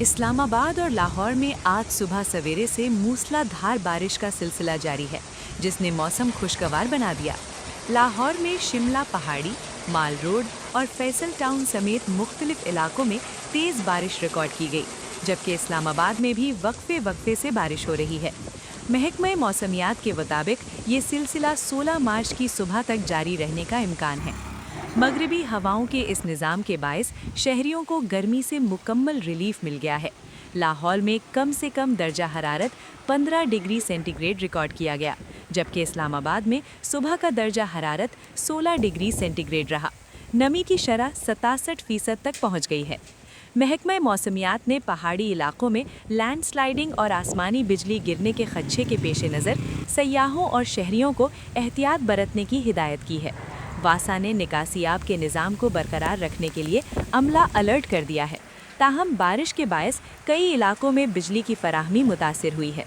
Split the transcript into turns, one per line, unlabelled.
اسلام آباد اور لاہور میں آج صبح سویرے سے موسلادھار بارش کا سلسلہ جاری ہے، جس نے موسم خوشگوار بنا دیا۔ لاہور میں شملہ پہاڑی، مال روڈ اور فیصل ٹاؤن سمیت مختلف علاقوں میں تیز بارش ریکارڈ کی گئی، جبکہ اسلام آباد میں بھی وقفے وقفے سے بارش ہو رہی ہے۔ محکمہ موسمیات کے مطابق یہ سلسلہ 16 مارچ کی صبح تک جاری رہنے کا امکان ہے۔ مغربی ہواؤں کے اس نظام کے باعث شہریوں کو گرمی سے مکمل ریلیف مل گیا ہے۔ لاہور میں کم سے کم درجہ حرارت 15 ڈگری سینٹی گریڈ ریکارڈ کیا گیا، جبکہ اسلام آباد میں صبح کا درجہ حرارت 16 ڈگری سینٹی گریڈ رہا۔ نمی کی شرح 67% تک پہنچ گئی ہے۔ محکمہ موسمیات نے پہاڑی علاقوں میں لینڈ سلائیڈنگ اور آسمانی بجلی گرنے کے خدشے کے پیش نظر سیاحوں اور شہریوں کو احتیاط برتنے کی ہدایت کی ہے۔ واسا نے نکاسی آب کے نظام کو برقرار رکھنے کے لیے عملہ الرٹ کر دیا ہے، تاہم بارش کے باعث کئی علاقوں میں بجلی کی فراہمی متاثر ہوئی ہے۔